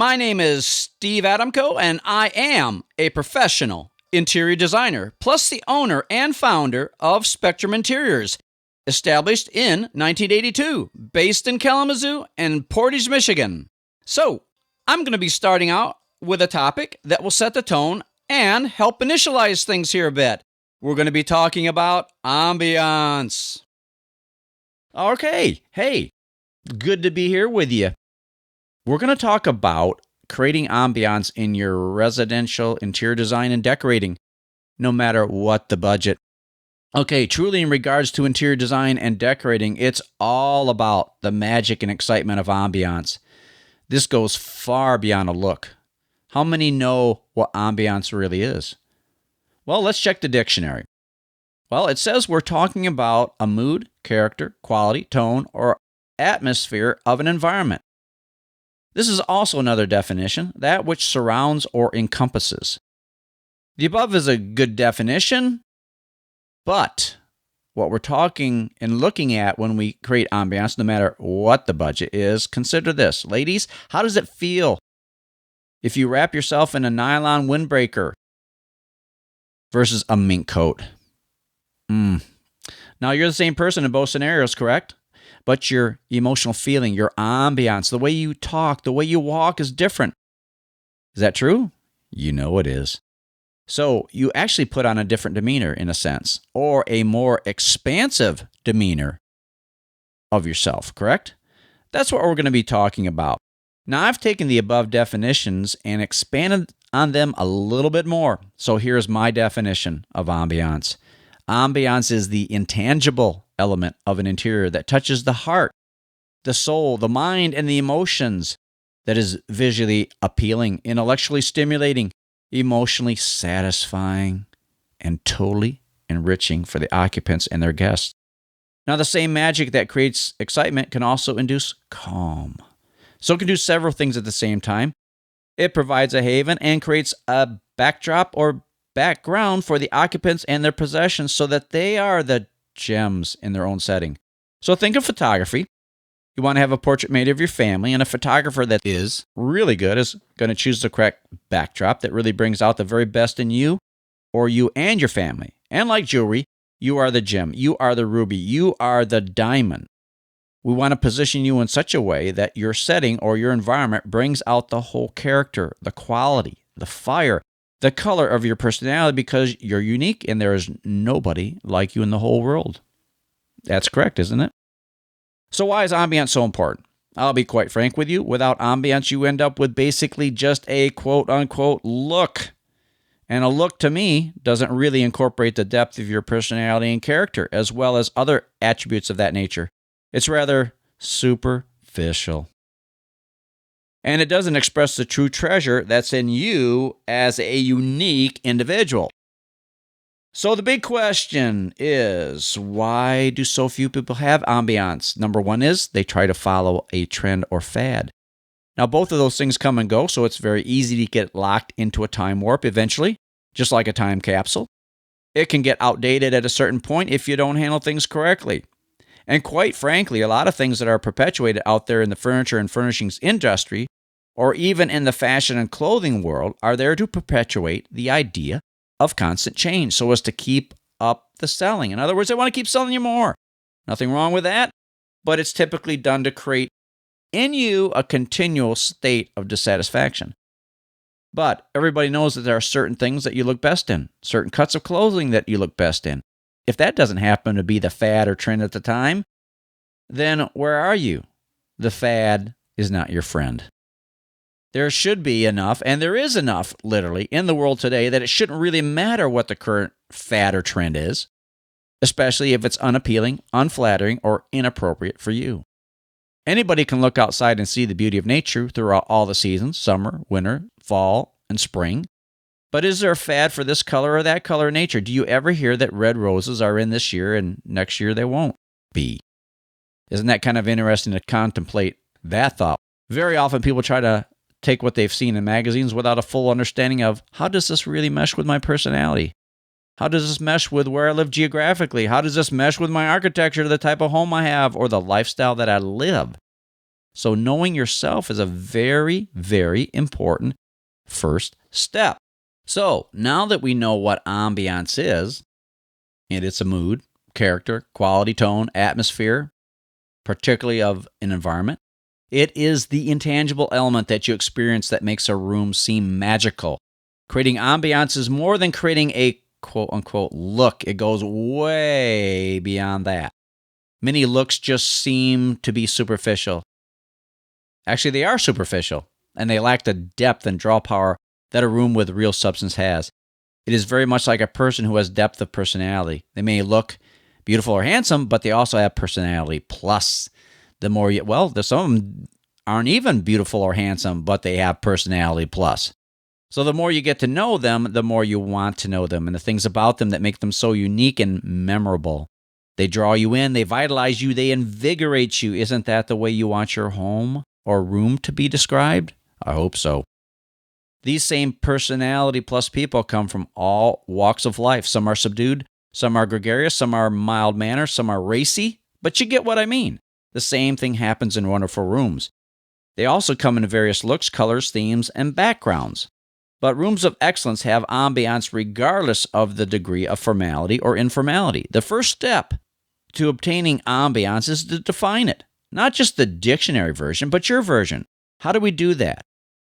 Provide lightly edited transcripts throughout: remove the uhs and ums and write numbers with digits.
My name is Steve Adamko, and I am a professional interior designer, plus the owner and founder of Spectrum Interiors, established in 1982, based in Kalamazoo and Portage, Michigan. So, I'm going to be starting out with a topic that will set the tone and help initialize things here a bit. We're going to be talking about ambiance. Okay, hey, good to be here with you. We're going to talk about creating ambiance in your residential interior design and decorating, no matter what the budget. Okay, truly in regards to interior design and decorating, it's all about the magic and excitement of ambiance. This goes far beyond a look. How many know what ambiance really is? Well, let's check the dictionary. Well, it says we're talking about a mood, character, quality, tone, or atmosphere of an environment. This is also another definition, that which surrounds or encompasses. The above is a good definition, but what we're talking and looking at when we create ambiance, no matter what the budget is, consider this. Ladies, how does it feel if you wrap yourself in a nylon windbreaker versus a mink coat? Now, you're the same person in both scenarios, correct? But your emotional feeling, your ambiance, the way you talk, the way you walk is different. Is that true? You know it is. So you actually put on a different demeanor in a sense, or a more expansive demeanor of yourself, correct? That's what we're going to be talking about. Now, I've taken the above definitions and expanded on them a little bit more. So here's my definition of ambiance. Ambiance is the intangible element of an interior that touches the heart, the soul, the mind, and the emotions, that is visually appealing, intellectually stimulating, emotionally satisfying, and totally enriching for the occupants and their guests. Now, the same magic that creates excitement can also induce calm. So it can do several things at the same time. It provides a haven and creates a backdrop or background for the occupants and their possessions so that they are the gems in their own setting. So think of photography. You want to have a portrait made of your family, and a photographer that is really good is going to choose the correct backdrop that really brings out the very best in you or you and your family. And like jewelry, you are the gem, you are the ruby, you are the diamond. We want to position you in such a way that your setting or your environment brings out the whole character, the quality, the fire, the color of your personality, because you're unique and there is nobody like you in the whole world. That's correct, isn't it? So why is ambiance so important? I'll be quite frank with you. Without ambiance, you end up with basically just a quote-unquote look. And a look, to me, doesn't really incorporate the depth of your personality and character, as well as other attributes of that nature. It's rather superficial. And it doesn't express the true treasure that's in you as a unique individual. So the big question is, why do so few people have ambiance? Number one is they try to follow a trend or fad. Now, both of those things come and go, so it's very easy to get locked into a time warp eventually, just like a time capsule. It can get outdated at a certain point if you don't handle things correctly. And quite frankly, a lot of things that are perpetuated out there in the furniture and furnishings industry, or even in the fashion and clothing world, are there to perpetuate the idea of constant change so as to keep up the selling. In other words, they want to keep selling you more. Nothing wrong with that, but it's typically done to create in you a continual state of dissatisfaction. But everybody knows that there are certain things that you look best in, certain cuts of clothing that you look best in. If that doesn't happen to be the fad or trend at the time, then where are you? The fad is not your friend. There should be enough, and there is enough, literally, in the world today that it shouldn't really matter what the current fad or trend is, especially if it's unappealing, unflattering, or inappropriate for you. Anybody can look outside and see the beauty of nature throughout all the seasons, summer, winter, fall, and spring. But is there a fad for this color or that color in nature? Do you ever hear that red roses are in this year and next year they won't be? Isn't that kind of interesting to contemplate that thought? Very often people try to take what they've seen in magazines without a full understanding of, how does this really mesh with my personality? How does this mesh with where I live geographically? How does this mesh with my architecture, the type of home I have, or the lifestyle that I live? So knowing yourself is a very, very important first step. So now that we know what ambiance is, and it's a mood, character, quality, tone, atmosphere, particularly of an environment, it is the intangible element that you experience that makes a room seem magical. Creating ambiance is more than creating a quote-unquote look. It goes way beyond that. Many looks just seem to be superficial. Actually, they are superficial, and they lack the depth and draw power that a room with real substance has. It is very much like a person who has depth of personality. They may look beautiful or handsome, but they also have personality plus. Some of them aren't even beautiful or handsome, but they have personality plus. So the more you get to know them, the more you want to know them, and the things about them that make them so unique and memorable. They draw you in, they vitalize you, they invigorate you. Isn't that the way you want your home or room to be described? I hope so. These same personality plus people come from all walks of life. Some are subdued, some are gregarious, some are mild-mannered, some are racy, but you get what I mean. The same thing happens in wonderful rooms. They also come in various looks, colors, themes, and backgrounds. But rooms of excellence have ambiance regardless of the degree of formality or informality. The first step to obtaining ambiance is to define it. Not just the dictionary version, but your version. How do we do that?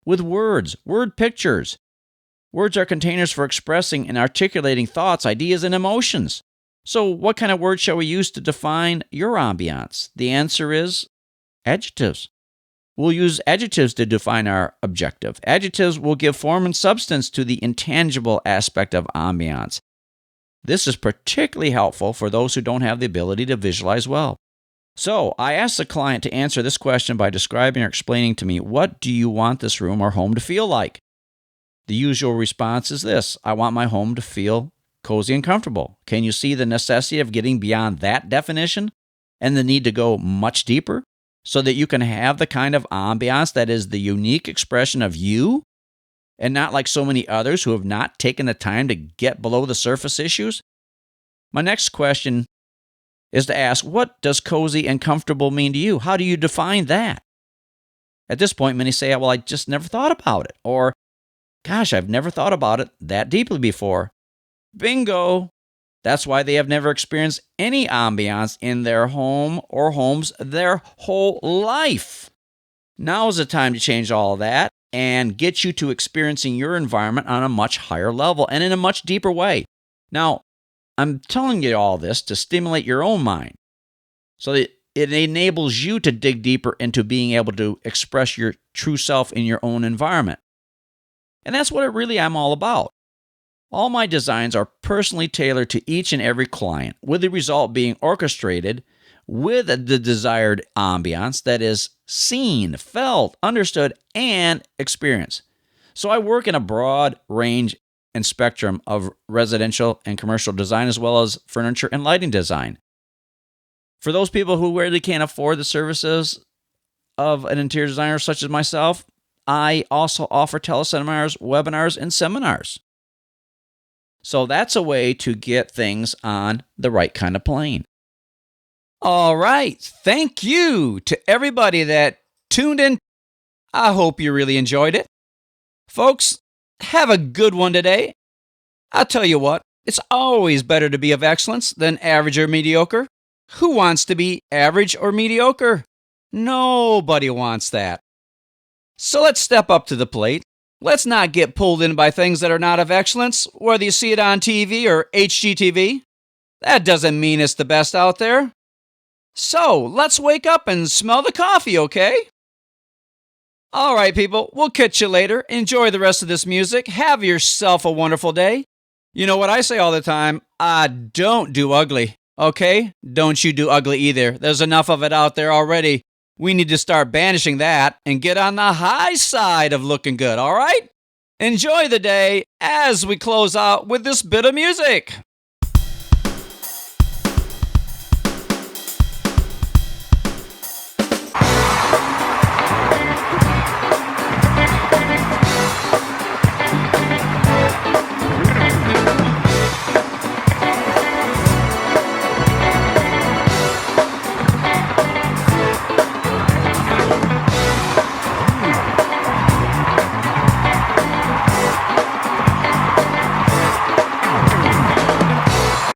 With words, word pictures. Words are containers for expressing and articulating thoughts, ideas, and emotions. So what kind of words shall we use to define your ambiance? The answer is adjectives. We'll use adjectives to define our objective. Adjectives will give form and substance to the intangible aspect of ambiance. This is particularly helpful for those who don't have the ability to visualize well. So I asked the client to answer this question by describing or explaining to me, what do you want this room or home to feel like? The usual response is this: I want my home to feel cozy and comfortable. Can you see the necessity of getting beyond that definition and the need to go much deeper so that you can have the kind of ambiance that is the unique expression of you and not like so many others who have not taken the time to get below the surface issues? My next question is to ask, what does cozy and comfortable mean to you? How do you define that? At this point, many say, well, I just never thought about it. Or, gosh, I've never thought about it that deeply before. Bingo! That's why they have never experienced any ambiance in their home or homes their whole life. Now is the time to change all of that and get you to experiencing your environment on a much higher level and in a much deeper way. Now, I'm telling you all this to stimulate your own mind so that it enables you to dig deeper into being able to express your true self in your own environment. And that's what I'm all about. All my designs are personally tailored to each and every client, with the result being orchestrated with the desired ambiance that is seen, felt, understood, and experienced. So I work in a broad range and spectrum of residential and commercial design, as well as furniture and lighting design. For those people who really can't afford the services of an interior designer such as myself, I also offer teleseminars, webinars, and seminars. So that's a way to get things on the right kind of plane. All right. Thank you to everybody that tuned in. I hope you really enjoyed it. Folks, have a good one today. I'll tell you what, it's always better to be of excellence than average or mediocre. Who wants to be average or mediocre? Nobody wants that. So let's step up to the plate. Let's not get pulled in by things that are not of excellence, whether you see it on TV or HGTV. That doesn't mean it's the best out there. So let's wake up and smell the coffee, okay? All right, people, we'll catch you later. Enjoy the rest of this music. Have yourself a wonderful day. You know what I say all the time? Don't do ugly, okay? Don't you do ugly either. There's enough of it out there already. We need to start banishing that and get on the high side of looking good, all right? Enjoy the day as we close out with this bit of music.